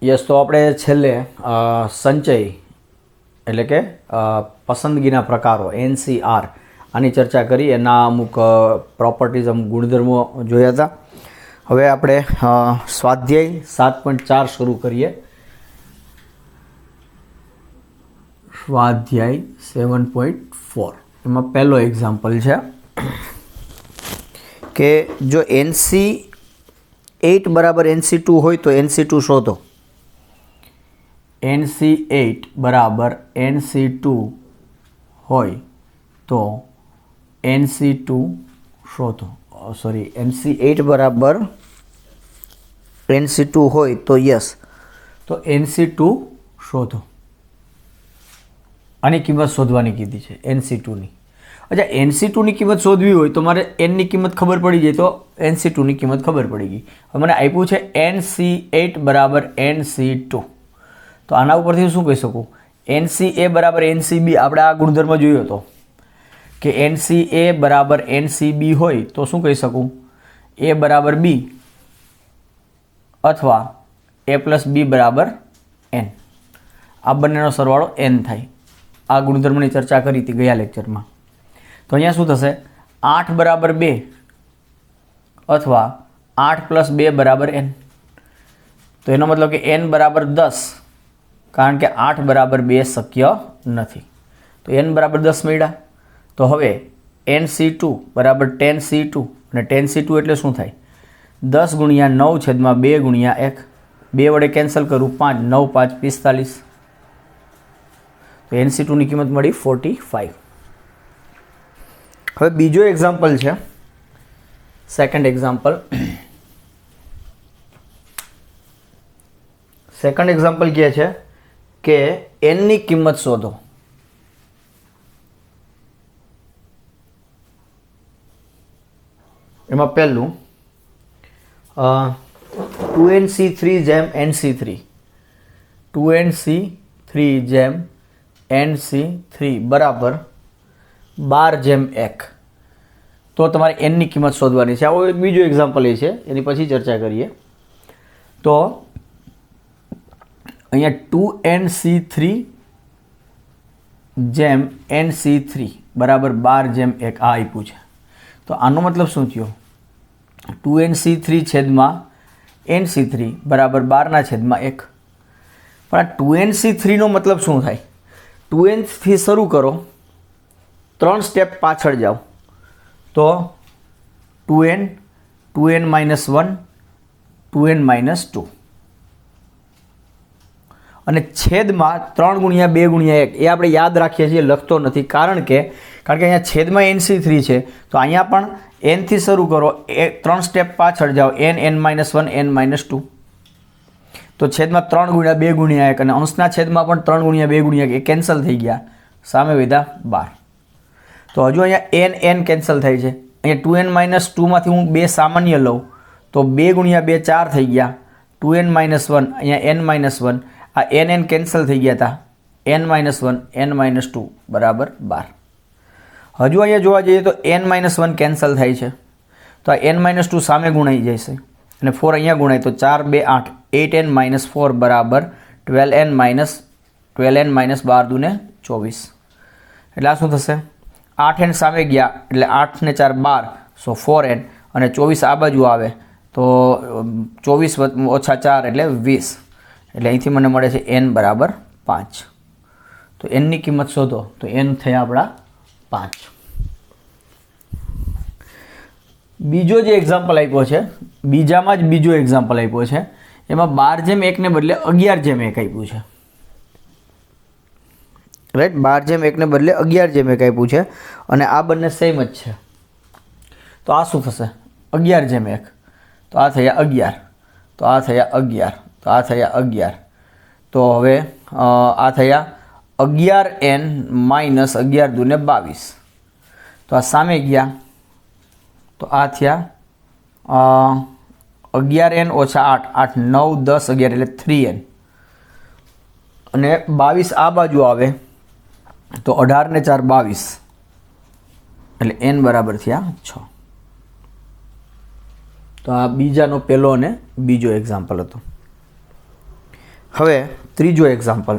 Yes, તો આપણે છેલ્લે સંચય એટલે કે પસંદગીના પ્રકારો NCR આની ચર્ચા કરી, એના અમુક પ્રોપર્ટીઝ, અમુક ગુણધર્મો જોયા હતા. હવે આપણે સ્વાધ્યાય 7.4 શરૂ કરીએ. સ્વાધ્યાય 7.4 એમાં પહેલો એક્ઝામ્પલ છે કે જો NC8 બરાબર NC2 હોય તો NC2 શોધો. NC8 બરાબર NC2 હોય તો NC2 શોધો. NC8 બરાબર NC2 હોય તો યસ, તો NC2 શોધો. આની કિંમત શોધવાની કીધી છે NC2ની. અચ્છા, NC2ની કિંમત શોધવી હોય તો મારે Nની કિંમત ખબર પડી જાય તો NC2ની કિંમત ખબર પડી ગઈ. હવે મને આપ્યું છે NC8 બરાબર NC2, તો આના ઉપરથી શું કહી શકું? NCA બરાબર NCB, આપણે આ ગુણધર્મ જોયો હતો કે NCA બરાબર NCB હોય તો શું કહી શકું? A બરાબર B અથવા A પ્લસ B બરાબર N. આ બંનેનો સરવાળો N થાય. આ ગુણધર્મની ચર્ચા કરી હતી ગયા લેક્ચરમાં. તો અહીંયા શું થશે? 8 બરાબર 2 અથવા 8 પ્લસ 2 બરાબર N. તો એનો મતલબ કે N બરાબર 10, કારણ કે 8 બરાબર 2 શક્ય નથી. તો N બરાબર 10 મળ્યા. તો હવે NC2 બરાબર 10C2, અને 10C2 એટલે શું થાય? 10 ગુણ્યા 9 છેદમાં 2 ગુણ્યા 1. 2 વડે કેન્સલ કરું, 5, 9 5 45. તો NC2ની કિંમત મળી 45. હવે બીજો એક્ઝામ્પલ છે, સેકન્ડ એક્ઝામ્પલ. સેકન્ડ એક્ઝામ્પલ કહે છે કે Nની કિંમત શોધો. એમાં પહેલું 2NC3 જેમ NC3, 2NC3 જેમ NC3 બરાબર 12 જેમ 1. તો તમારે Nની કિંમત શોધવાની છે. આવો એક બીજો એક્ઝામ્પલ એ છે, એની પછી ચર્ચા કરીએ. તો અહીંયા 2NC3 જેમ NC3 બરાબર 12 જેમ 1 આ આપ્યું છે. તો આનો મતલબ શું થયો? 2NC3 છેદમાં NC3 બરાબર 12 છેદમાં 1. પણ આ 2NC3નો મતલબ શું થાય? 2N થી શરૂ કરો, 3 સ્ટેપ પાછળ જાઓ તો 2N, 2N minus 1, 2N minus 2, અને છેદમાં 3 ગુણ્યા 2 ગુણ્યા 1. એ આપણે યાદ રાખીએ છીએ, લખતો નથી, કારણ કે અહીંયા છેદમાં NC3 છે. તો અહીંયા પણ N થી શરૂ કરો, 3 સ્ટેપ પાછળ જાઓ, N માઇનસ 1, N માઇનસ 2. તો છેદમાં 3 ગુણ્યા 2 ગુણ્યા 1, અને અંશના છેદમાં પણ 3 ગુણ્યા 2 ગુણ્યા 1 એ કેન્સલ થઈ ગયા, સામે વધ્યા 12. તો હજુ અહીંયા N કેન્સલ થાય છે. અહીંયા 2N માઇનસ 2માંથી હું 2 સામાન્ય લઉં તો 2 ગુણ્યા 2 4 થઈ ગયા, 2N માઇનસ 1, અહીંયા N માઇનસ 1, આ N કેન્સલ થઈ ગયા હતા, N માઇનસ 1, N માઇનસ 2 બરાબર 12. હજુ અહીંયા જોવા જઈએ તો N માઇનસ 1 કેન્સલ થાય છે, તો આ N માઇનસ 2 સામે ગુણાઈ જશે, અને 4 અહીંયા ગુણાય તો 4 2 8, 8N માઇનસ 4 બરાબર 12N માઇનસ 12 દૂને 24. એટલે આ શું થશે? 8N સામે ગયા એટલે 8 ને 4 12, સો 4N, અને 24 આ બાજુ આવે તો 24 ઓછા 4 એટલે 20. એટલે અહીંથી મને મળે છે N બરાબર 5. તો Nની કિંમત શોધો, તો N થયા આપણા 5. બીજો જે એક્ઝામ્પલ આપ્યો છે, બીજામાં જ બીજો એક્ઝામ્પલ આપ્યો છે, એમાં 12 જેમ 1 ને બદલે 11 જેમ 1 આપ્યું છે. રાઈટ, 12 જેમ 1 ને બદલે 11 જેમ 1 આપ્યું છે, અને આ બંને સેમ જ છે. તો આ શું થશે? 11 જેમ 1. તો આ થયા 11, તો આ થયા 11, તો આ થયા 11. તો હવે આ થયા 11N માઇનસ 11 દૂને 22. તો આ સામે ગયા તો આ થયા 11N ઓછા 8, 8 9 10 11 એટલે 3N, અને 22 આ બાજુ આવે તો 18 ને 4 22, એટલે N બરાબર થયા 6. તો આ બીજાનો પહેલો અને બીજો એક્ઝામ્પલ હતો. હવે ત્રીજો એક્ઝામ્પલ,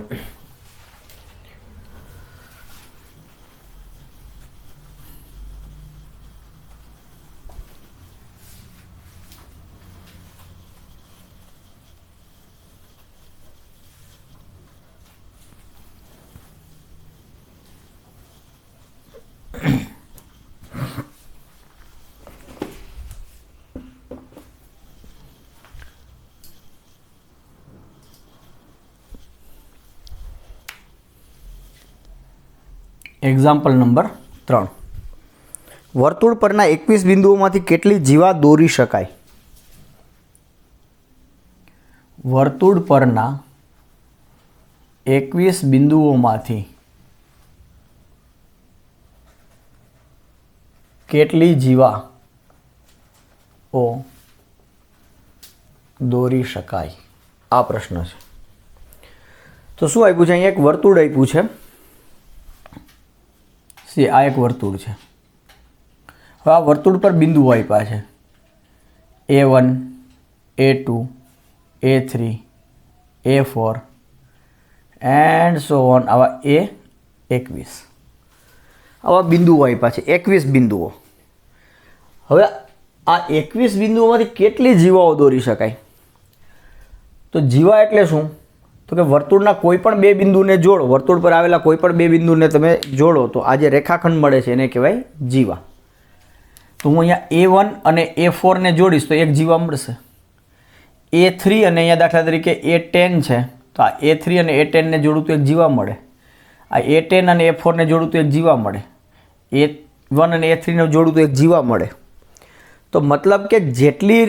એક્ઝામ્પલ નંબર 3, વર્તુળ પરના 21 બિંદુઓમાંથી કેટલી જીવા દોરી શકાય? વર્તુળ પરના 21 બિંદુઓમાંથી કેટલી જીવાઓ દોરી શકાય? આ પ્રશ્ન છે. તો શું આપ્યું છે? અહીંયા એક વર્તુળ આપ્યું છે. આ એક વર્તુળ છે. હવે આ વર્તુળ પર બિંદુઓ આપ્યા છે A1, A2, A3, A4 and so on. આવા A21 આવા બિંદુઓ આપ્યા છે, 21 બિંદુઓ. હવે આ 21 બિંદુઓમાંથી કેટલી જીવાઓ દોરી શકાય? તો જીવા એટલે શું? તો કે વર્તુળના કોઈ પણ બે બિંદુને જોડો, વર્તુળ પર આવેલા કોઈ પણ બે બિંદુને તમે જોડો તો આ જે રેખાખંડ મળે છે એને કહેવાય જીવા. તો હું અહીંયા A1 અને A4 ને જોડીશ તો એક જીવા મળશે. A3 અને અહીંયા દાખલા તરીકે A10 છે તો આ A3 અને A10 ને જોડું તો એક જીવા મળે. આ A10 અને A4 ને જોડું તો એક જીવા મળે. A1 અને A3 ને જોડું તો એક જીવા મળે. તો મતલબ કે જેટલી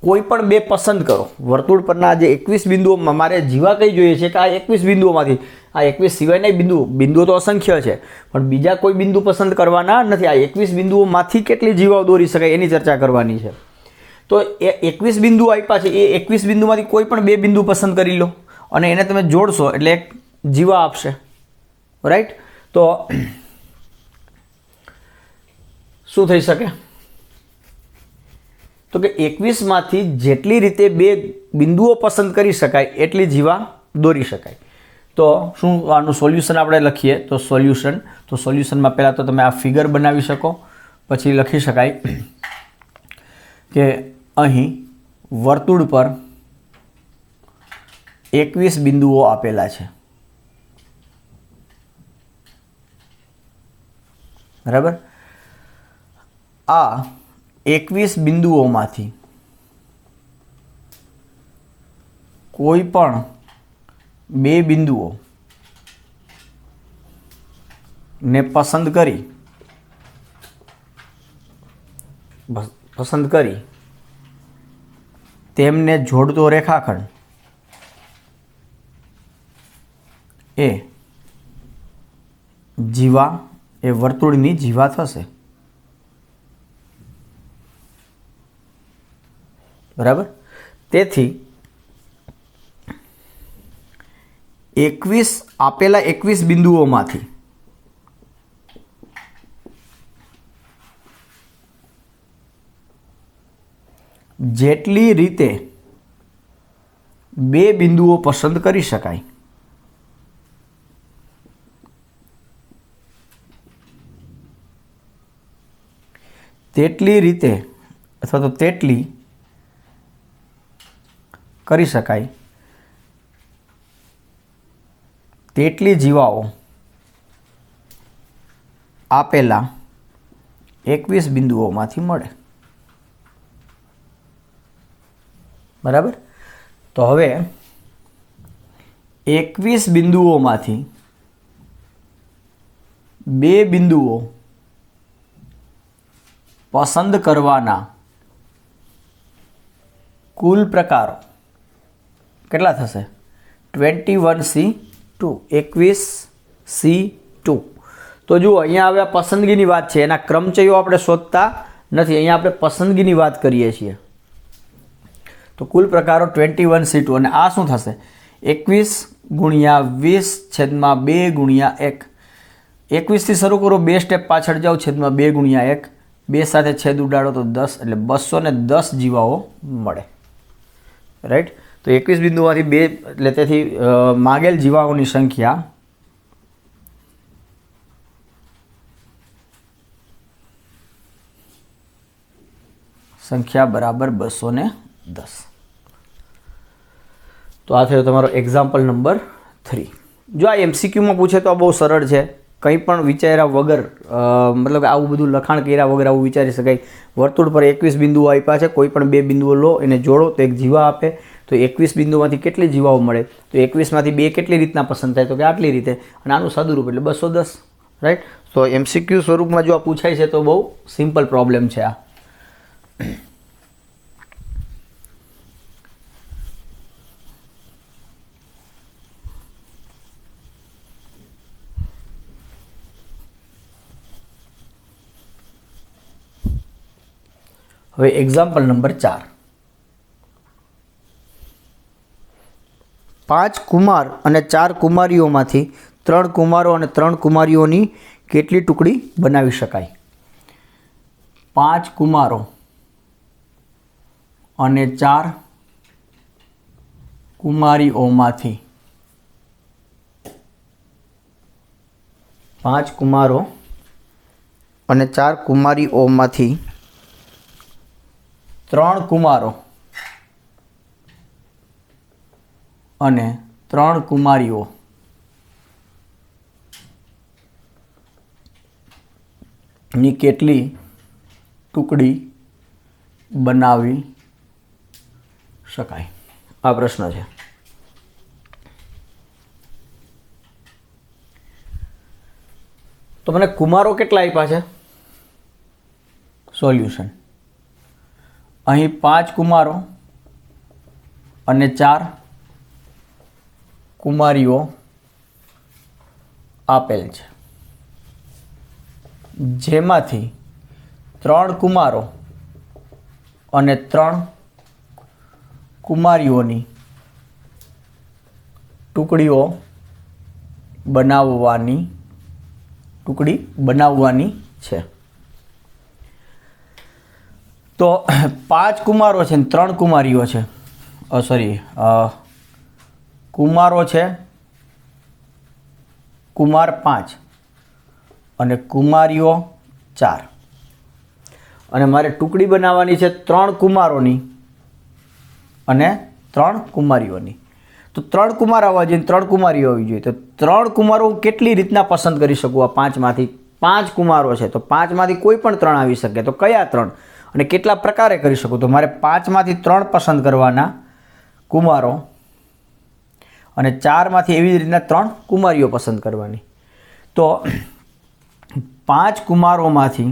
કોઈ પણ બે પસંદ કરો, વર્તુળ પરના જે 21 બિંદુઓમાં મારે જીવા કઈ જોઈએ છે કે આ 21 બિંદુઓમાંથી, આ 21 સિવાયના બિંદુઓ તો અસંખ્ય છે પણ બીજા કોઈ બિંદુ પસંદ કરવાના નથી. આ 21 બિંદુઓમાંથી કેટલી જીવાઓ દોરી શકાય એની ચર્ચા કરવાની છે. તો એ 21 બિંદુ આપ્યા છે, એ 21 બિંદુમાંથી કોઈ પણ બે બિંદુ પસંદ કરી લો અને એને તમે જોડશો એટલે એક જીવા આપશે, રાઈટ? તો શું થઈ શકે? તો કે 21માંથી જેટલી રીતે બે બિંદુઓ પસંદ કરી શકાય એટલી જીવા દોરી શકાય. તો શું આનું સોલ્યુશન આપણે લખીએ? તો સોલ્યુશનમાં પહેલાં તો તમે આ ફિગર બનાવી શકો, પછી લખી શકાય કે અહીં વર્તુળ પર 21 બિંદુઓ આપેલા છે, બરાબર? આ 21 બિંદુઓમાંથી કોઈ પણ બે બિંદુઓ ને પસંદ કરી તેમને જોડતો રેખાખંડ એ જીવા, એ વર્તુળની જીવા થશે, બરાબર? તેથી 21 આપેલા 21 બિંદુઓમાંથી જેટલી રીતે બે બિંદુઓ પસંદ કરી શકાય તેટલી રીતે અથવા તો તેટલી કરી શકાય તેટલી જીવાઓ આપેલા 21 બિંદુઓમાંથી મળે, બરાબર? તો હવે 21 બિંદુઓમાંથી બે બિંદુઓ પસંદ કરવાના કુલ પ્રકારો કેટલા થશે? 21C2, 21C2. તો જુઓ અહીંયા હવે આ પસંદગીની વાત છે, એના ક્રમચયો આપણે શોધતા નથી, અહીંયા આપણે પસંદગીની વાત કરીએ છીએ. તો કુલ પ્રકારો 21C2 અને આ શું થશે? 21/20/2/1. 21થી શરૂ કરો, બે સ્ટેપ પાછળ જાઓ, છેદમાં 2/1, બે સાથે છેદ ઉડાડો તો 10, એટલે 210 જીવાઓ મળે, રાઈટ? તો 21 બિંદુઓમાંથી 2 એટલે તેથી માગેલ જીવાઓની સંખ્યા બરાબર 210. તો આ થયો તમારો એક્ઝામ્પલ નંબર 3. જો આ MCQમાં પૂછે તો આ બહુ સરળ છે, કંઈ પણ વિચાર્યા વગર, મતલબ આવું બધું લખાણ કર્યા વગર આવું વિચારી શકાય. વર્તુળ પર 21 બિંદુઓ આપ્યા છે, કોઈ પણ 2 બિંદુઓ લો, એને જોડો તો એક જીવા આપે. તો 21 બિંદુમાંથી કેટલી જીવાઓ મળે? તો 21માંથી 2 કેટલી રીતના પસંદ થાય? તો કે આટલી રીતે. અને આનું સાદુરૂપ એટલે 210. રાઈટ. તો MCQ સ્વરૂપમાં જો આ પૂછાય છે તો બહુ સિમ્પલ પ્રોબ્લેમ છે આ. હવે એક્ઝામ્પલ નંબર 4. 5 કુમાર અને 4 કુમારીઓમાંથી 3 કુમારો અને 3 કુમારીઓની કેટલી ટુકડી બનાવી શકાય? 5 કુમારો અને 4 કુમારીઓમાંથી 5 કુમારો અને 4 કુમારીઓમાંથી 3 કુમારો અને 3 કુમારીઓ ની કેટલી ટુકડી બનાવી શકાય? આ પ્રશ્ન છે. તો મને કુમારો કેટલા આપ્યા છે? સોલ્યુશન. અહીં 5 કુમારો અને 4 કુમારીઓ આપેલ છે, જેમાંથી 3 કુમારો અને 3 કુમારીઓની ટુકડી બનાવવાની છે. તો 5 કુમારો છે ને 3 કુમારીઓ છે, કુમારો છે કુમાર 5 અને કુમારીઓ 4, અને મારે ટુકડી બનાવવાની છે 3 કુમારોની અને 3 કુમારીઓની. તો 3 કુમાર આવવા જોઈએ, 3 કુમારીઓ આવવી જોઈએ. તો 3 કુમારો કેટલી રીતના પસંદ કરી શકું? આ 5માંથી 5 કુમારો છે તો 5માંથી કોઈ પણ 3 આવી શકે. તો કયા 3 અને કેટલા પ્રકારે કરી શકું? તો મારે 5માંથી 3 પસંદ કરવાના કુમારો અને 4માંથી એવી જ રીતના 3 કુમારીઓ પસંદ કરવાની. તો 5 કુમારોમાંથી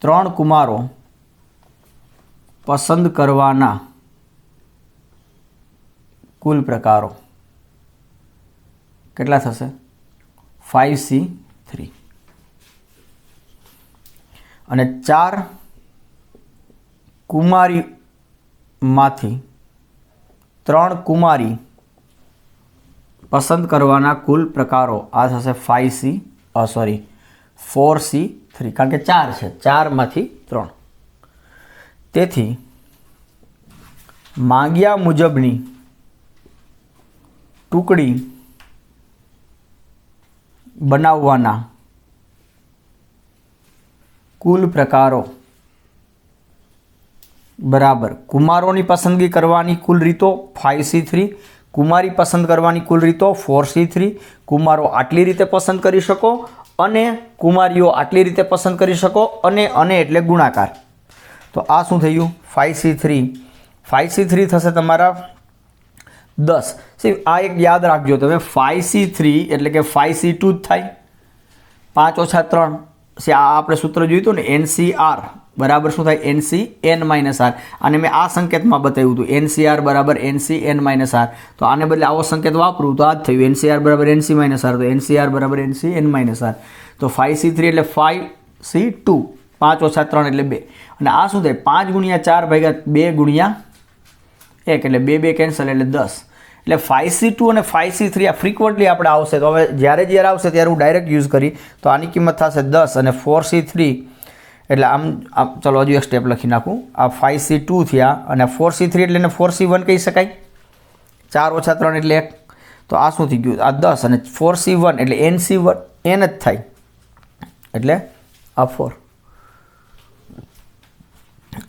3 કુમારો પસંદ કરવાના કુલ પ્રકારો કેટલા થશે? 5C3. અને 4 કુમારીમાંથી 3 કુમારી પસંદ કરવાના કુલ પ્રકારો આ થશે 4C3, કારણ કે 4 છે, 4માંથી 3. તેથી માંગ્યા મુજબની ટુકડી બનાવવાના કુલ પ્રકારો બરાબર કુમારોની પસંદગી કરવાની કુલ રીતો 5C3, કુમારી પસંદ કરવાની કુલ રીતો 4C3, કુમારો આટલી રીતે પસંદ કરી શકો અને કુમારીઓ આટલી રીતે પસંદ કરી શકો, અને એટલે ગુણાકાર. તો આ શું થયું? 5C3 થશે તમારા 10. આ એક યાદ રાખજો તમે, 5C3 એટલે કે 5C2 જ થાય. 5 ઓછા 3 આ આપણે સૂત્ર જોયું હતું ને, NCR બરાબર શું થાય? NCN-R. અને મેં આ સંકેતમાં બતાવ્યું હતું, NCR બરાબર NCN-R. તો આને બદલે આવો સંકેત વાપરું તો આ જ થયું, NCR બરાબર NC-R. તો NCR બરાબર NCN-R. તો 5C3 એટલે 5C2, 5 ઓછા 3 એટલે 2. અને આ શું થાય? 5 ગુણ્યા 4 ભાગ્યા 2 ગુણ્યા 1 એટલે 2 કેન્સલ એટલે 10. એટલે 5C2 અને 5C3 આ ફ્રીક્વન્ટલી આપણે આવશે. તો હવે જ્યારે આવશે ત્યારે હું ડાયરેક્ટ યુઝ કરી, તો આની કિંમત થશે 10 અને 4C3 એટલે આમ ચલો હજુ એક સ્ટેપ લખી નાખું. આ 5C2 થયા અને 4C3 એટલે એને 4C1 કહી શકાય. 4 ઓછા 3 એટલે 1. તો આ શું થઈ ગયું? આ 10 અને 4C1 એટલે NC1 n જ થાય એટલે આ 4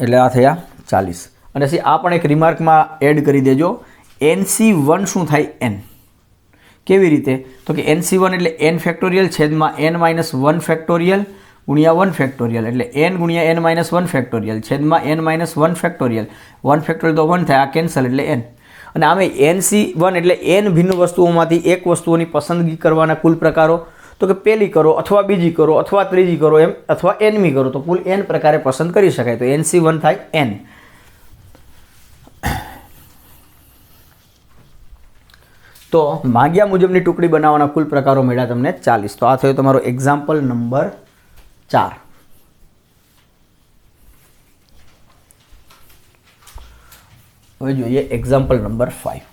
એટલે આ થયા 40. અને પછી આ પણ એક રિમાર્કમાં એડ કરી દેજો. NC1 શું થાય? n. કેવી રીતે? તો કે NC1 એટલે n ફેક્ટોરિયલ છેદમાં n માઇનસ 1 ફેક્ટોરિયલ ગુણ્યા 1 ફેક્ટોરિયલ એટલે n ગુણ્યા n માઇનસ 1 ફેક્ટોરિયલ છેદમાં n માઇનસ 1 ફેક્ટોરિયલ. 1 ફેક્ટોરિયલ તો 1 થાય, આ કેન્સલ એટલે n. અને આમે NC1 એટલે n ભિન્ન વસ્તુઓમાંથી એક વસ્તુઓની પસંદગી કરવાના કુલ પ્રકારો. તો કે પહેલી કરો અથવા બીજી કરો અથવા ત્રીજી કરો એમ અથવા nમી કરો તો કુલ n પ્રકારે પસંદ કરી શકાય. તો NC1 થાય n. તો માંગ્યા મુજબની ટુકડી બનાવવાના કુલ પ્રકારો મળ્યા તમને 40. તો આ થયો તમારો એક્ઝામ્પલ નંબર 4. હવે જોઈએ એક્ઝામ્પલ નંબર 5.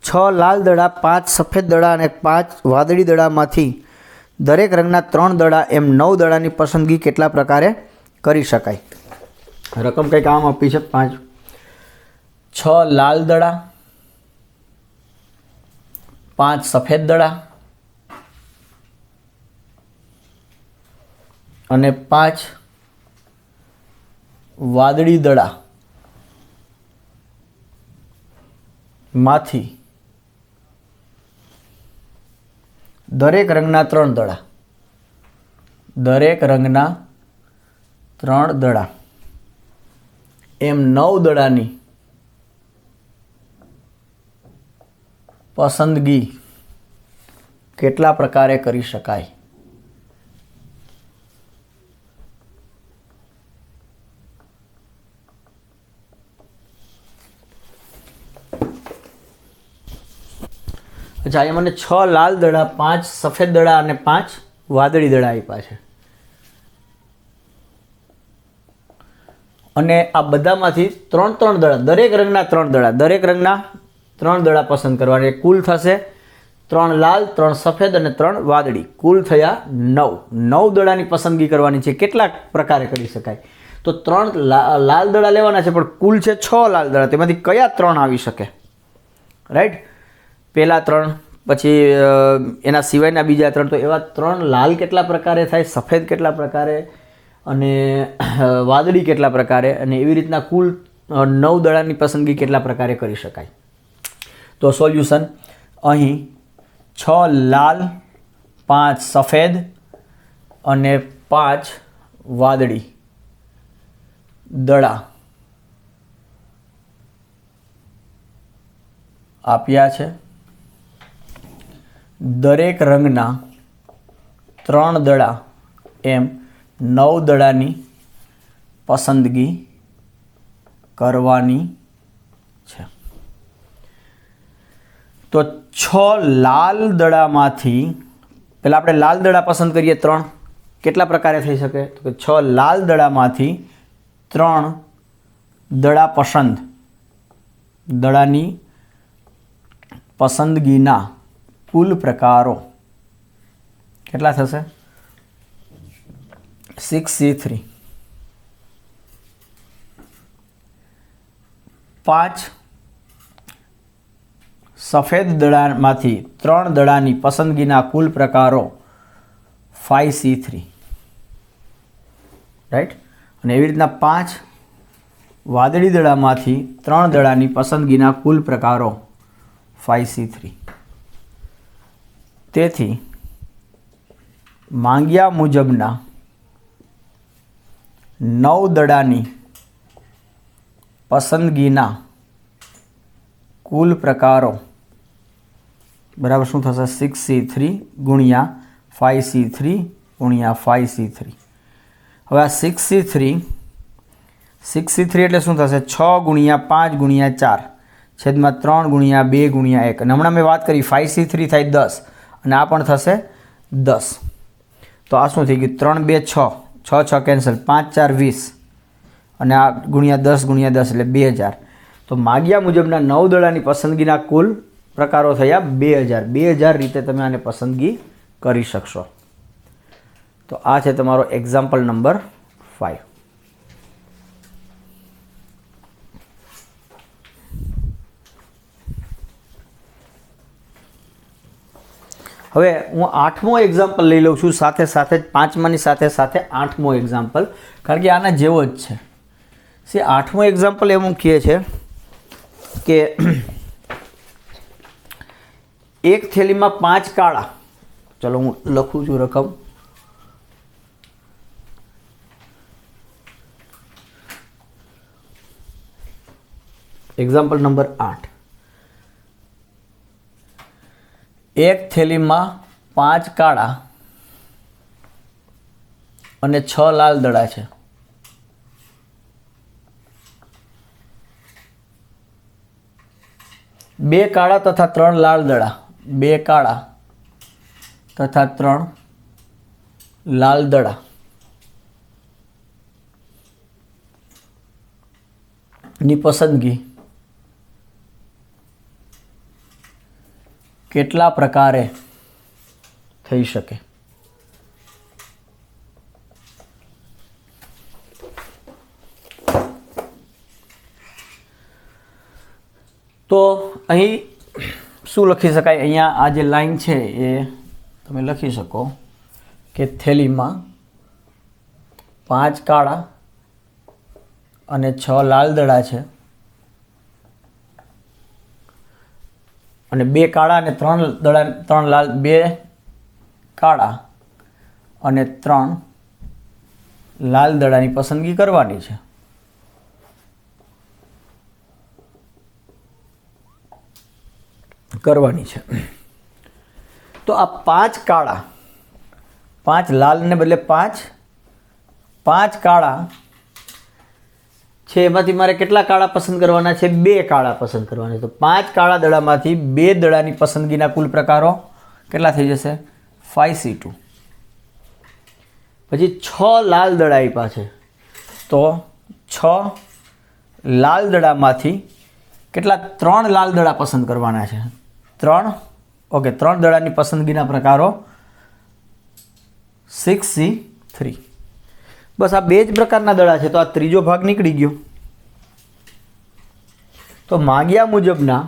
છ લાલ દડા, 5 સફેદ દડા અને 5 વાદળી દડામાંથી દરેક રંગના 3 દડા એમ 9 દડાની પસંદગી કેટલા પ્રકારે કરી શકાય? રકમ કંઈક આમ આપી છે 5. 6 લાલ દડા, 5 સફેદ દડા અને 5 વાદળી દડા માંથી દરેક રંગના 3 દડા, દરેક રંગના 3 દડા એમ 9 દડાની પસંદગી કેટલા પ્રકારે કરી શકાય? અચ્છા, અહીંયા મને 6 લાલ દડા, 5 સફેદ દડા અને 5 વાદળી દડા આપ્યા છે. અને આ બધામાંથી 3 દડા, દરેક રંગના 3 દડા, દરેક રંગના 3 દડા પસંદ કરવાના. કુલ થશે 3 લાલ, 3 સફેદ અને 3 વાદળી. કુલ થયા 9. 9 દડાની પસંદગી કરવાની છે. કેટલા પ્રકારે કરી શકાય? તો 3 લાલ દડા લેવાના છે, પણ કુલ છે 6 લાલ દડા. તેમાંથી કયા 3 આવી શકે? રાઈટ, પહેલા 3, પછી એના સિવાયના બીજા 3. તો એવા 3 લાલ કેટલા પ્રકારે થાય, સફેદ કેટલા પ્રકારે અને વાદળી કેટલા પ્રકારે, અને એવી રીતના કુલ 9 દડાની પસંદગી કેટલા પ્રકારે કરી શકાય? તો સોલ્યુશન અહીં 6 લાલ, 5 સફેદ અને 5 વાદળી દડા આપ્યા છે. દરેક રંગના 3 દડા એમ 9 દડાની પસંદગી કરવાની છે. તો 6 લાલ દડામાંથી પહેલાં આપણે લાલ દડા પસંદ કરીએ 3. કેટલા પ્રકારે થઈ શકે? તો કે 6 લાલ દડામાંથી 3 દડા પસંદ, દડાની પસંદગીના કુલ પ્રકારો કેટલા થશે? 6C3. 5 સફેદ દડામાંથી 3 દડાની પસંદગીના કુલ પ્રકારો 5C3. રાઈટ, અને એવી રીતના 5 વાદળી દડામાંથી 3 દડાની પસંદગીના કુલ પ્રકારો 5C3. તેથી માંગ્યા મુજબના 9 દડાની પસંદગીના કુલ પ્રકારો બરાબર શું થશે? 6C3 ગુણ્યા 5C3 ગુણ્યા 5C3. હવે આ 6C3 એટલે શું થશે? 6 ગુણ્યા 5 ગુણ્યા 4, છેદમાં 3 ગુણ્યા 2 ગુણ્યા 1 અને હમણાં મેં વાત કરી 5c3 થાય 10 અને આ પણ થશે 10. તો આ શું થઈ ગયું 3 2 6 6 6 કેન્સલ 5 4 20 અને આ ગુણ્યા 10 ગુણ્યા 10 એટલે 2000. તો માગ્યા મુજબના 9 દડાની પસંદગીના કુલ પ્રકારો થયા 2000. 2000 રીતે તમે આને પસંદગી કરી શકશો. તો આ છે તમારો એક્ઝામ્પલ નંબર 5. હવે હું 8મો એક્ઝામ્પલ લઈ લઉં છું, સાથે સાથે જ 5માની સાથે સાથે 8મો એક્ઝામ્પલ, કારણ કે આના જેવો જ છે. 8મો એક્ઝામ્પલ એવું કહે છે કે એક થેલીમાં 5 કાળા, ચલો હું લખું છું રકમ, એક્ઝામ્પલ નંબર 8. એક થેલીમાં 5 કાળા અને 6 લાલ દડા છે. બે કાળા તથા 3 લાલ દડા, 2 કાળા તથા 3 લાલ દડા ની પસંદગી કેટલા પ્રકારે થઈ શકે? તો અહીં શું લખી શકાય? અહીંયા આ જે લાઈન છે એ તમે લખી શકો કે થેલીમાં 5 કાળા અને 6 લાલ દડા છે અને 2 કાળા અને 3 દડા, 3 લાલ, 2 કાળા અને 3 લાલ દડાની પસંદગી કરવાની છે. તો આ 5 કાળા, 5 લાલને બદલે 5 કાળા છે, એમાંથી મારે કેટલા કાળા પસંદ કરવાના છે? 2 કાળા પસંદ કરવાના છે. તો 5 કાળા દડામાંથી 2 દડાની પસંદગીના કુલ પ્રકારો કેટલા થઈ જશે? 5c2. પછી 6 લાલ દડા આપ્યા છે, તો 6 લાલ દડામાંથી કેટલા? 3 લાલ દડા પસંદ કરવાના છે. 3 દડાની પસંદગીના પ્રકારો 6c3. બસ આ 2 જ પ્રકારના દડા છે, તો આ ત્રીજો ભાગ નીકળી ગયો. તો માગ્યા મુજબના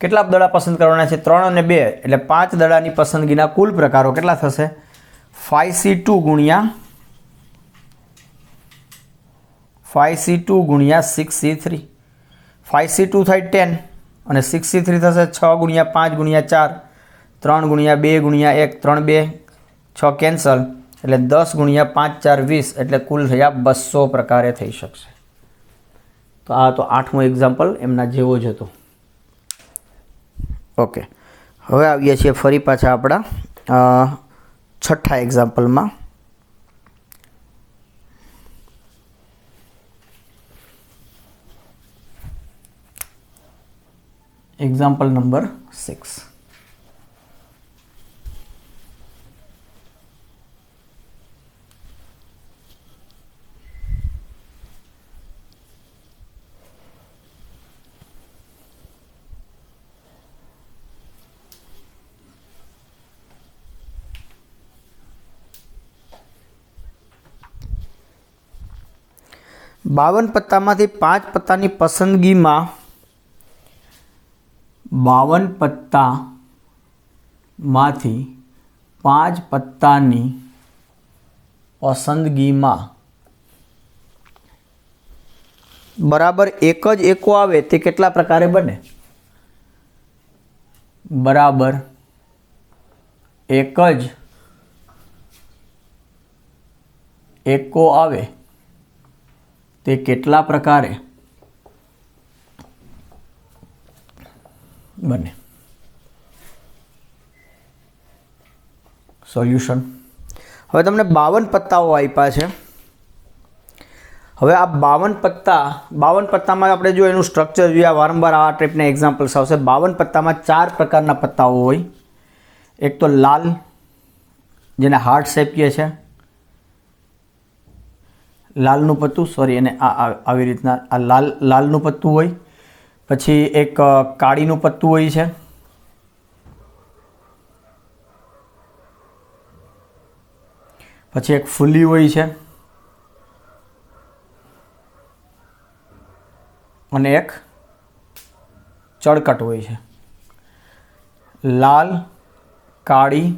કેટલા દડા પસંદ કરવાના છે? 3 અને 2 એટલે 5 દડાની પસંદગીના કુલ પ્રકારો કેટલા થશે? 5c2 ગુણ્યા 6c3. 5c2 થાય 10 અને 6c3 થશે 6 ગુણ્યા 5 ગુણ્યા 4, 3 ગુણ્યા 2 ગુણ્યા 1, 3 2 6 કેન્સલ એટલે 10 ગુણ્યા 5 4 20 એટલે કુલ થયા 200 પ્રકારે થઈ શકશે. તો આ તો 8મો એક્ઝામ્પલ એમના જેવો જ હતો. ઓકે, હવે આવીએ છીએ ફરી પાછા આપણા 6થા એક્ઝામ્પલમાં. Example number 6. બાવન પત્તામાંથી 5 પત્તાની પસંદગીમાં 52 પત્તામાંથી 5 પત્તાની પસંદગીમાં બરાબર એક જ એકો આવે તે કેટલા પ્રકારે બને? બરાબર એક જ એકો આવે તે કેટલા પ્રકારે બને? સોલ્યુશન. હવે તમને 52 પત્તાઓ આપ્યા છે હવે આ 52 પત્તામાં આપણે જો એનું સ્ટ્રક્ચર જોઈએ, વારંવાર આ ટાઈપના એક્ઝામ્પલ્સ આવશે. 52 પત્તામાં 4 પ્રકારના પત્તાઓ હોય. એક તો લાલ, જેને હાર્ટ શેપ કહે છે, લાલનું પત્તું, સોરી, અને આવી રીતના આ લાલનું પત્તું હોય. પછી એક કાળીનું પત્તું હોય છે. પછી એક ફૂલી હોય છે અને એક ચળકટ હોય છે. લાલ, કાળી,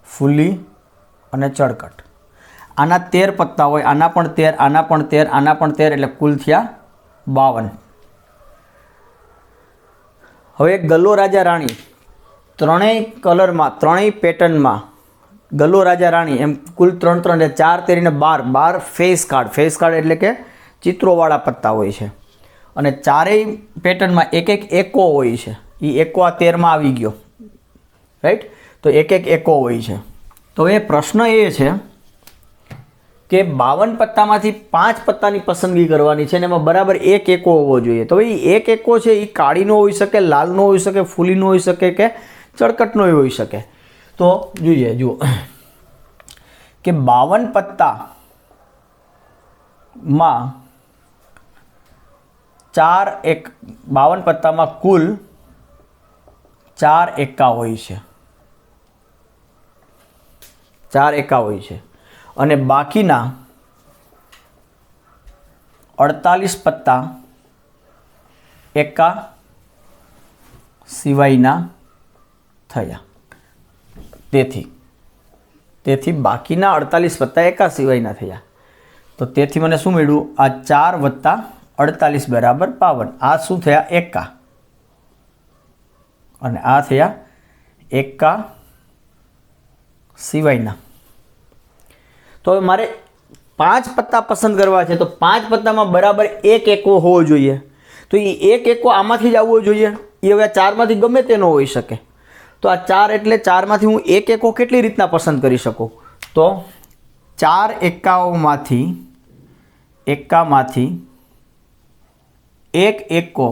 ફૂલી અને ચળકટ, આના 13 પત્તા હોય. આના પણ 13, આના પણ 13, આના પણ 13, એટલે કુલ થયા 52. હવે ગલ્લો રાજા રાણી, ત્રણેય કલરમાં, ત્રણેય પેટર્નમાં ગલ્લો રાજા રાણી, એમ કુલ 3 3 એટલે 4 13 ને 12 ફેસ કાર્ડ. ફેસ કાર્ડ એટલે કે ચિત્રોવાળા પત્તા હોય છે. અને ચારેય પેટર્નમાં એક એક એકો હોય છે. એ એકો આ 13માં આવી ગયો, રાઈટ? તો એક એક એકો હોય છે. તો એ પ્રશ્ન એ છે કે 52 પત્તામાંથી 5 પત્તાની પસંદગી કરવાની છે, અને એમાં બરાબર એક એકો હોવો જોઈએ. તો એ એક એકો છે એ કાળીનો હોઈ શકે, લાલનો હોઈ શકે, ફૂલીનો હોઈ શકે કે ચળકટનો હોઈ શકે. તો જોઈએ, જુઓ કે 52 પત્તામાં 52 પત્તામાં કુલ 4 એકા હોય છે. 4 એકા હોય છે. અને બાકીના 48 પત્તા એકા સિવાયના થયા. તેથી બાકીના 48 પત્તા એકા સિવાયના થયા. તો તેથી મને શું મળ્યું? આ 4 વત્તા 48 બરાબર 52. આ શું થયા? એકા. અને આ થયા એકા સિવાયના. તો હવે મારે 5 પત્તા પસંદ કરવા છે. તો 5 પત્તામાં બરાબર એક એકો હોવો જોઈએ. તો એ એક એકો આમાંથી જ આવવો જોઈએ. એ હવે 4માંથી ગમે તેનો હોઈ શકે. તો આ 4 એટલે 4માંથી હું એક એકો કેટલી રીતના પસંદ કરી શકું? તો 4 એકામાંથી એક એકો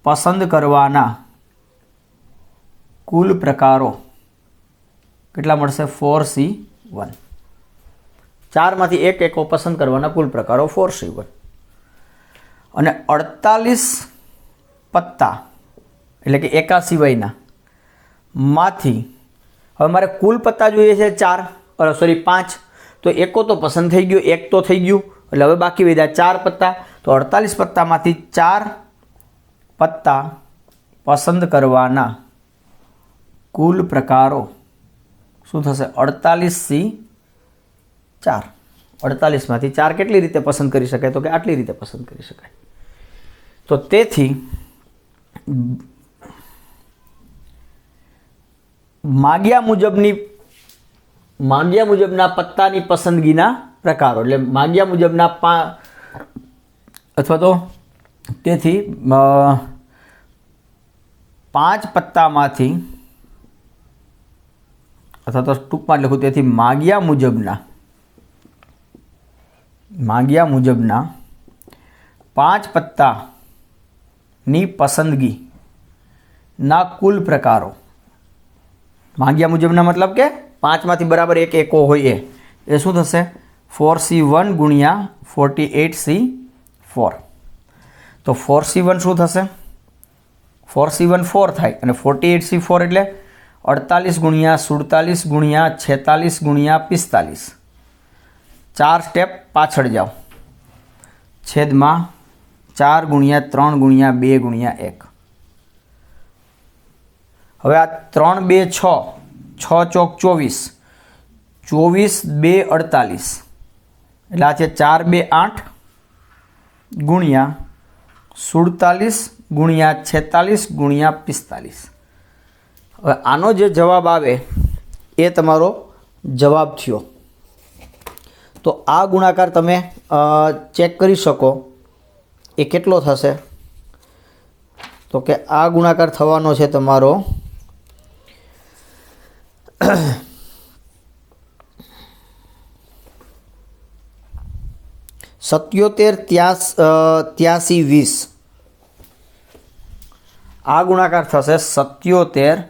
પસંદ કરવાના કુલ પ્રકારો કેટલા મળશે? 4C1. 4માંથી એક એકો પસંદ કરવાના કુલ પ્રકારો 4C1. અને 48 પત્તા એટલે કે એકા સિવાયના માંથી હવે મારે કુલ પત્તા જોઈએ છે 5. તો એકો તો પસંદ થઈ ગયો, એક તો થઈ ગયું, એટલે હવે બાકી વધ્યા 4 પત્તા. તો 48 પત્તામાંથી 4 પત્તા પસંદ કરવાના કુલ પ્રકારો શું થશે? 48C4. 48માંથી 4 કેટલી રીતે પસંદ કરી શકાય? તો કે આટલી રીતે પસંદ કરી શકાય. તો તેથી માગ્યા મુજબના પત્તાની પસંદગીના પ્રકારો, એટલે માગ્યા મુજબના અથવા તો તેથી 5 પત્તામાંથી, અથવા તો ટૂંકમાં લખું, તેથી માગ્યા મુજબના 5 પત્તાની પસંદગીના કુલ પ્રકારો. માગ્યા મુજબના મતલબ કે 5માંથી બરાબર એક એકો હોય એ શું થશે? 4C1 ગુણ્યા 48C4. તો 4C1 શું થશે? 4C1 4 થાય, અને 48C4 એટલે 48 ગુણ્યા 47 ગુણ્યા 46 ગુણ્યા 45. 4 સ્ટેપ પાછળ જાઓ. છેદમાં 4 ગુણ્યા 3 ગુણ્યા 2 ગુણ્યા 1. હવે આ 3 2 6, 6 ચોક 24, 24 2 48, એટલે આ છે 4 2 8 ગુણ્યા 47 ગુણ્યા 46 ગુણ્યા 45. હવે આનો જે જવાબ આવે એ તમારો જવાબ થયો. તો આ ગુણાકાર તમે ચેક કરી શકો એ કેટલો થશે? તો કે આ ગુણાકાર થવાનો છે તમારો 4 77 83 20 આ ગુણાકાર થશે 77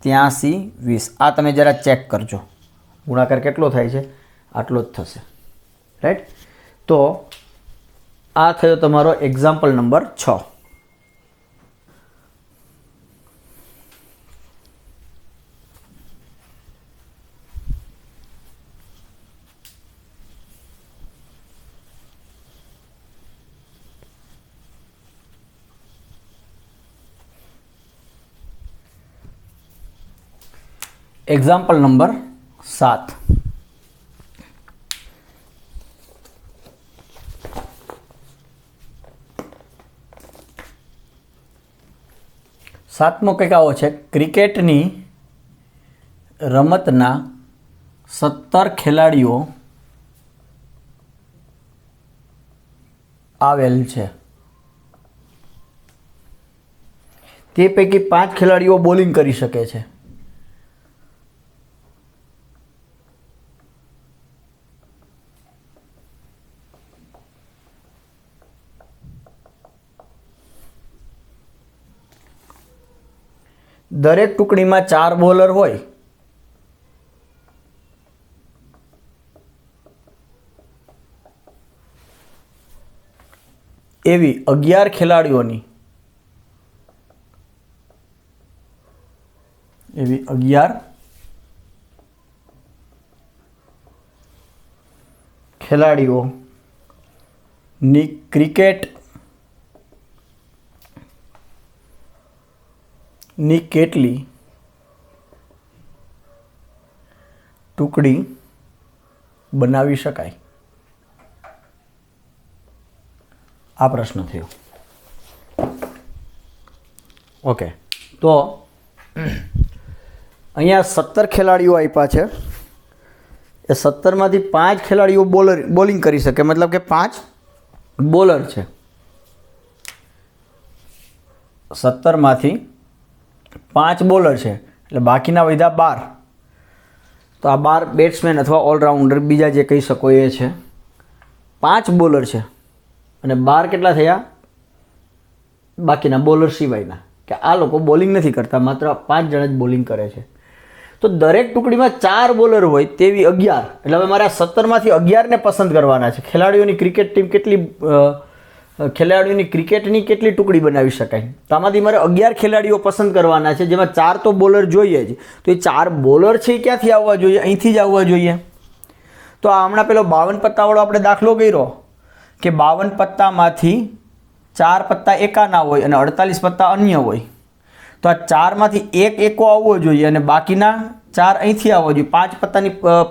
83 20 આ તમે જરા ચેક કરજો ગુણાકાર કેટલો થાય છે આટલો જ થશે રાઈટ તો આ થયો તમારો એક્ઝામ્પલ નંબર 6 एग्जाम्पल नंबर 7 सातमो कंईक आवो छे क्रिकेटनी रमतना 17 खेलाड़ीओ आवेल छे ते पैकी 5 खेलाड़ीओ बॉलिंग करी शके छे दरेक टुकड़ी में 4 बॉलर होय एवी 11 खिलाड़ीओनी 11 खिलाड़ीओ नी क्रिकेट नी केटली टुकड़ी बनावी शकाय आ प्रश्न थयो ओके तो अहींया 17 खेलाड़ीओ आप्या छे ए 17 मांथी 5 खेलाड़ीओ बॉलिंग करी शके मतलब के 5 बॉलर छे 17 मांथी 5 बॉलर है એટલે બાકીના વધ્યા 12 तो आ 12 બેટ્સમેન अथवा ऑलराउंडर बीजा जे कही सको ये है 5 बॉलर है અને 12 કેટલા થયા બાકીના બોલર સિવાયના કે આ લોકો બોલિંગ નથી કરતા માત્ર 5 જણ જ બોલિંગ કરે છે તો દરેક ટુકડીમાં 4 બોલર હોય તેવી 11 એટલે હવે મારે 17 માંથી 11 ને પસંદ કરવાના છે ખેલાડીઓની ક્રિકેટ ટીમ કેટલી ખેલાડીઓની ક્રિકેટની કેટલી ટુકડી બનાવી શકાય તો આમાંથી મારે 11 ખેલાડીઓ પસંદ કરવાના છે જેમાં 4 તો બોલર જોઈએ જ તો એ 4 બોલર છે એ ક્યાંથી આવવા જોઈએ અહીંથી જ આવવા જોઈએ તો આ હમણાં પેલો 52 પત્તાવાળો આપણે દાખલો કર્યો કે 52 પત્તામાંથી 4 પત્તા એકાના હોય અને 48 પત્તા અન્ય હોય તો આ 4 માંથી એક એકો આવવો જોઈએ અને બાકીના 4 અહીંથી આવવા જોઈએ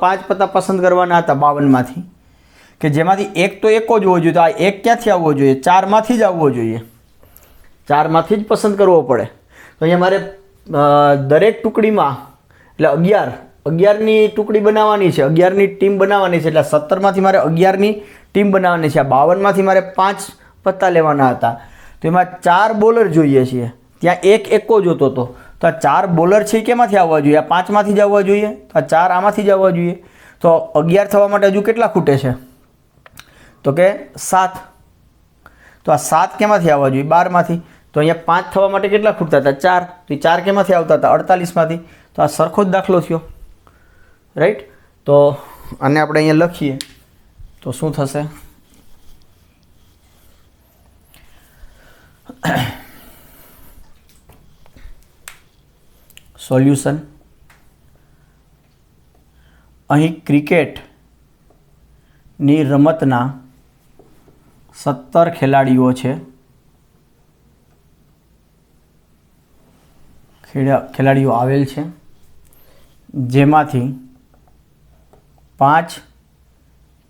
5 પત્તા પસંદ કરવાના હતા 52 માંથી કે જેમાંથી એક તો એકો જ હોવો જોઈએ તો આ એક ક્યાંથી આવવો જોઈએ 4 માંથી જ આવવો જોઈએ 4 માંથી જ પસંદ કરવો પડે તો અહીંયા મારે દરેક ટુકડીમાં એટલે 11ની ટુકડી બનાવવાની છે 11ની ટીમ બનાવવાની છે એટલે 17 માંથી મારે 11ની ટીમ બનાવવાની છે 52 માંથી મારે 5 પત્તા લેવાના હતા તો એમાં 4 બોલર જોઈએ છે ત્યાં એક એકો જોતો હતો તો આ 4 બોલર છે કેમાંથી આવવા જોઈએ આ 5 માંથી જ આવવા જોઈએ તો આ 4 આમાંથી જ આવવા જોઈએ તો 11 થવા માટે હજુ કેટલા ખૂટે છે तो के 7 तो आ 7 केमांथी आववा जोईए 12 मांथी तो अहींया 5 थवा माटे केटला खूटता हता 4 तो 4 केमांथी आवता हता 48 मांथी तो आ सरखो ज दाखलो थयो राइट तो आने आपणे अहींया लखीए तो शुं थशे सोल्यूशन अहीं क्रिकेट नी रमतना 17 ખેલાડીઓ છે ખેલાડીઓ આવેલ છે જેમાંથી 5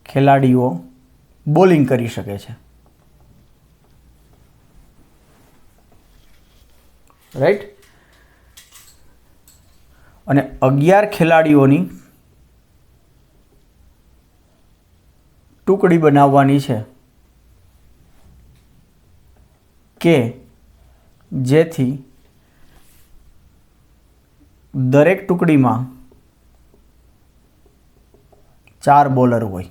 ખેલાડીઓ બોલિંગ કરી શકે છે રાઈટ અને 11 ખેલાડીઓની ટુકડી બનાવવાની છે કે જેથી દરેક ટુકડીમાં 4 બોલર હોય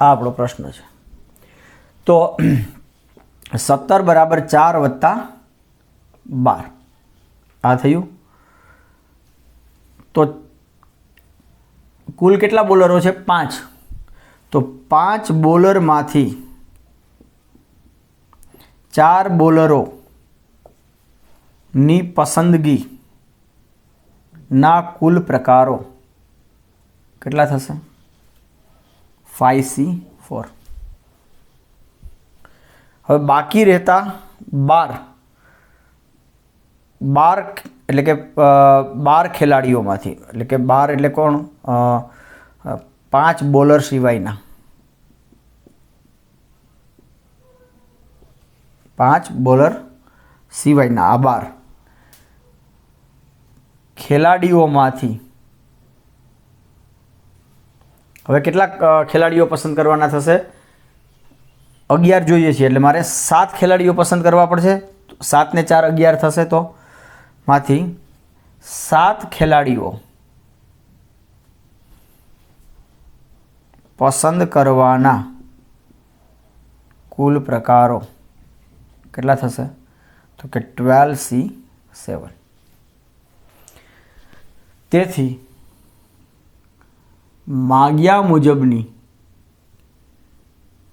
આ આપણો પ્રશ્ન છે. તો 17 બરાબર 4 વત્તા 12 આ થયું. તો કુલ કેટલા બોલરો છે? 5. તો 5 બોલરમાંથી 4 બોલરોની પસંદગી ના કુલ પ્રકારો કેટલા થશે? 5C4. હવે બાકી રહેતા 12 એટલે કે 12 ખેલાડીઓમાંથી, એટલે કે 12 એટલે કોણ? 5 બોલર સિવાયના 5 બોલર સિવાયના આ 12 ખેલાડીઓમાંથી હવે કેટલા ખેલાડીઓ પસંદ કરવાના થશે? 11 જોઈએ છીએ એટલે મારે 7 ખેલાડીઓ પસંદ કરવા પડશે. 7 ને 4 11 થશે. તો માંથી 7 ખેલાડીઓ પસંદ કરવાના કુલ પ્રકારો કેટલા થશે? તો કે 12C7. તેથી માગ્યા મુજબની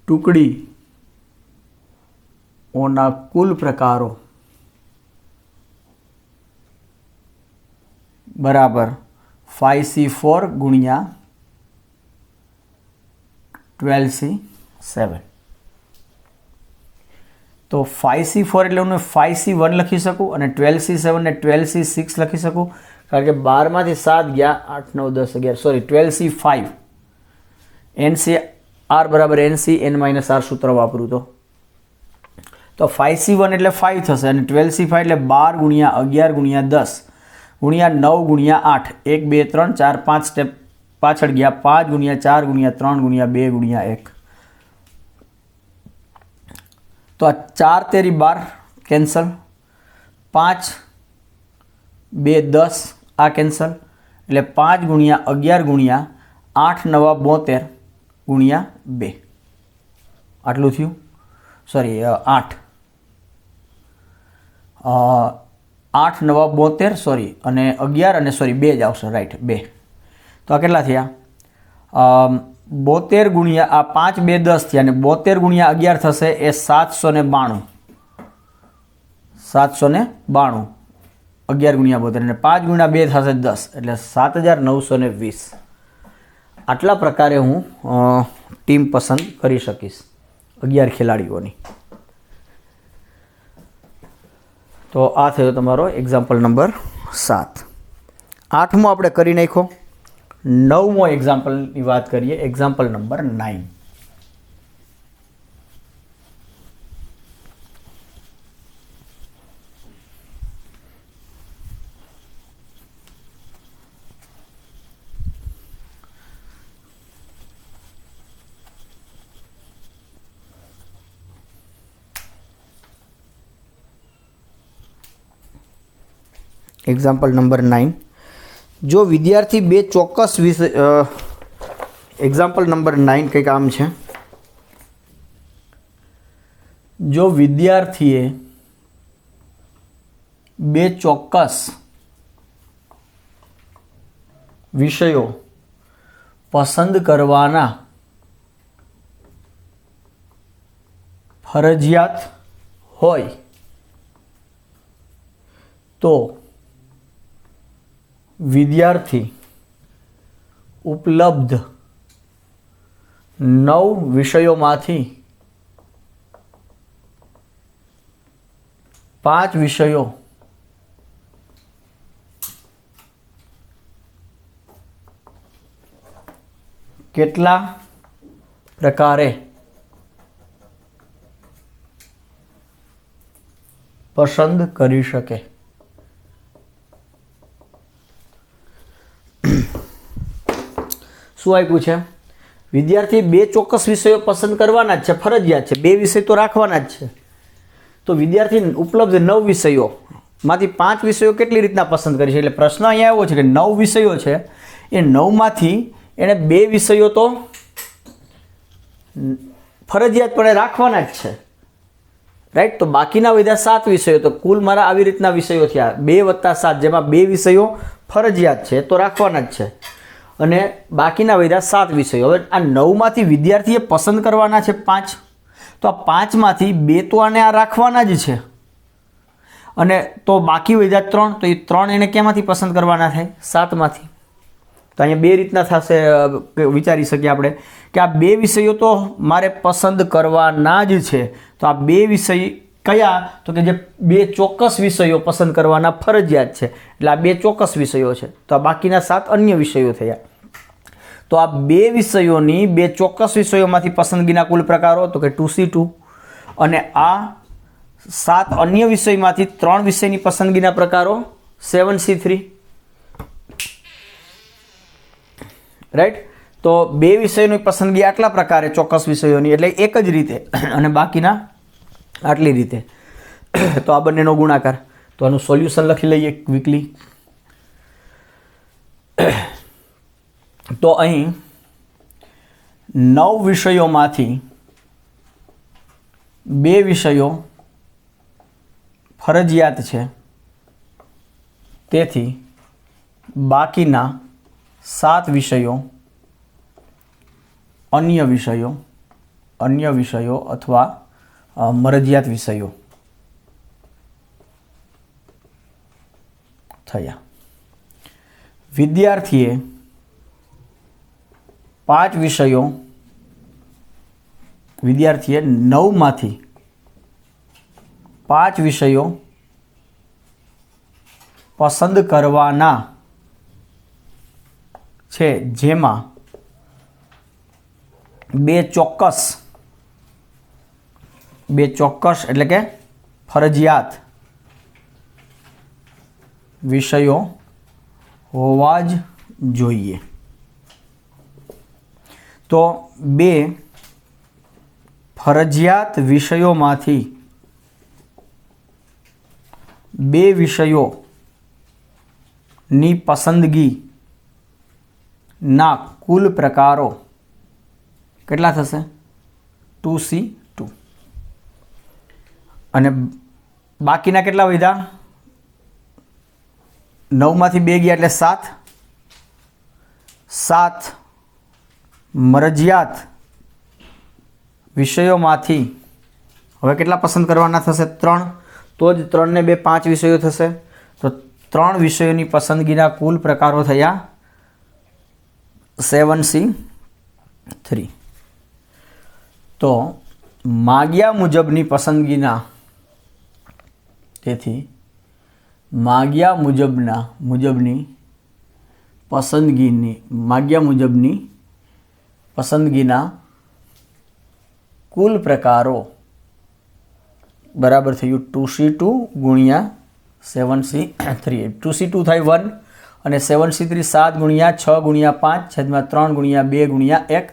ટુકડીઓના કુલ પ્રકારો બરાબર 5C4 ગુણ્યા 12C7. તો 5C4 એટલે હું 5C1 લખી શકું અને 12C7 ને 12C6 લખી શકું, કારણ કે 12માંથી 7 ગયા 8 9 10 11 સોરી 12C5 NCR બરાબર NC n-r સૂત્ર વાપરું તો 5C1 એટલે 5 થશે અને 12C5 એટલે 12 ગુણ્યા 11 ગુણ્યા 10 ગુણ્યા 9 ગુણ્યા 8 1 2 3 4 5 સ્ટેપ પાછળ ગયા 5 ગુણ્યા 4 ગુણ્યા 3 ગુણ્યા 2 ગુણ્યા 1. તો આ 4 તેરી 12 કેન્સલ, 5 2 10 આ કેન્સલ, એટલે 5 ગુણ્યા 11 ગુણ્યા 8 9 72 ગુણ્યા 2 આટલું થયું. સોરી 8 8 9 72 સોરી અને 11 અને સોરી 2 જ આવશે, રાઈટ 2. તો આ કેટલા થયા? 72 ગુણ્યા આ 5 2 10 થયા અને 72 ગુણ્યા 11 થશે એ 792. 792 11 ગુણ્યા 72 અને 5 ગુણ્યા 2 થશે 10 એટલે 7920. આટલા પ્રકારે હું ટીમ પસંદ કરી શકીશ 11 ખેલાડીઓની. તો આ થયો તમારો એક્ઝામ્પલ નંબર 7. 8મો આપણે કરી નાખ્યો. 9મો એક્ઝામ્પલની વાત કરીએ, એક્ઝામ્પલ નંબર 9. Example number 9. જો વિદ્યાર્થી બે ચોક્કસ વિષય એક્ઝામ્પલ નંબર 9 કંઈક આમ છે. જો વિદ્યાર્થીએ બે ચોક્કસ વિષયો પસંદ કરવાના ફરજિયાત હોય તો વિદ્યાર્થી ઉપલબ્ધ 9 વિષયોમાંથી 5 વિષયો કેટલા પ્રકારે પસંદ કરી શકે? શું આપ્યું છે? વિદ્યાર્થી બે ચોક્કસ વિષયો પસંદ કરવાના જ છે, ફરજિયાત છે, 2 વિષય તો રાખવાના જ છે. તો વિદ્યાર્થી ઉપલબ્ધ 9 વિષયોમાંથી 5 વિષયો કેટલી રીતના પસંદ કરી છે? એટલે પ્રશ્ન અહીંયા એવો છે કે 9 વિષયો છે, એ 9માંથી એણે 2 વિષયો તો ફરજિયાતપણે રાખવાના જ છે, રાઈટ. તો બાકીના વધ્યા 7 વિષયો. તો કુલ મારા આવી રીતના વિષયો થયા 2 + 7, જેમાં 2 વિષયો ફરજિયાત છે તો રાખવાના જ છે, અને બાકીના વધ્યા 7 વિષયો. હવે આ 9માંથી વિદ્યાર્થીએ પસંદ કરવાના છે 5, તો આ 5માંથી 2 તો આને આ રાખવાના જ છે, અને તો બાકી વધ્યા 3, તો એ 3 એને કેમાંથી પસંદ કરવાના થાય? 7માંથી. તો અહીંયા 2 રીતના થશે, વિચારી શકીએ આપણે કે આ 2 વિષયો તો મારે પસંદ કરવાના જ છે. તો આ 2 વિષય કયા? તો કે જે 2 ચોક્કસ વિષયો પસંદ કરવાના ફરજિયાત છે, એટલે આ 2 ચોક્કસ વિષયો છે. તો આ બાકીના 7 અન્ય વિષયો થયા. તો આ 2 વિષયોની 2 ચોક્કસ વિષયોમાંથી પસંદગીના કુલ પ્રકારો તો કે 2C2, અને આ 7 અન્ય વિષયમાંથી 3 વિષયની પસંદગીના પ્રકારો 7C3, રાઈટ. તો 2 વિષયોની પસંદગી આટલા પ્રકારે ચોક્કસ વિષયોની, એટલે એક જ રીતે, અને બાકીના આટલી રીતે. તો આ બંનેનો ગુણાકાર. તો આનું સોલ્યુશન લખી લઈએ ક્વિકલી. તો અહીં 9 વિષયોમાંથી 2 વિષયો ફરજિયાત છે, તેથી બાકીના 7 વિષયો અન્ય વિષયો અથવા મરજિયાત વિષયો થયા. વિદ્યાર્થીએ 9માંથી 5 વિષયો પસંદ કરવાના છે, જેમાં 2 ચોક્કસ એટલે કે ફરજિયાત વિષયો હોવા જ જોઈએ. તો 2 ફરજિયાત વિષયોમાંથી 2 વિષયોની પસંદગીના કુલ પ્રકારો કેટલા થશે? 2C2. અને બાકીના કેટલા વધ્યા? 9માંથી 2 ગયા એટલે 7 મરજિયાત વિષયોમાંથી હવે કેટલા પસંદ કરવાના થશે? 3. તો જ 3 ને 2 5 વિષયો થશે. તો 3 વિષયોની પસંદગીના કુલ પ્રકારો થયા 7C3. તો માગ્યા મુજબની પસંદગીના, તેથી માગ્યા મુજબની પસંદગીના કુલ પ્રકારો બરાબર થયું 2C2 ગુણ્યા 7C3. 2C2 થાય 1 અને 7C3 7 ગુણ્યા 6 ગુણ્યા 5 છેદમાં 3 ગુણ્યા 2 ગુણ્યા 1.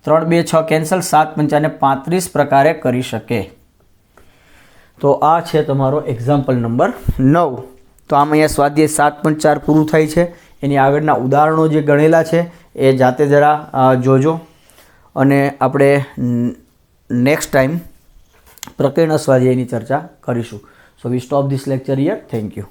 3 2 6 કેન્સલ, 7 પંચાને 35 પ્રકારે કરી શકે. તો આ છે તમારો એક્ઝામ્પલ નંબર 9. તો આમ અહીંયા સ્વાધ્યાય 7.4 પૂરું થાય છે. એની આગળના ઉદાહરણો જે ગણેલા છે એ જાતે જરા જોજો, અને આપણે નેક્સ્ટ ટાઈમ પ્રકીર્ણ સ્વાધ્યાયની ચર્ચા કરીશું. So we stop this lecture here. Thank you.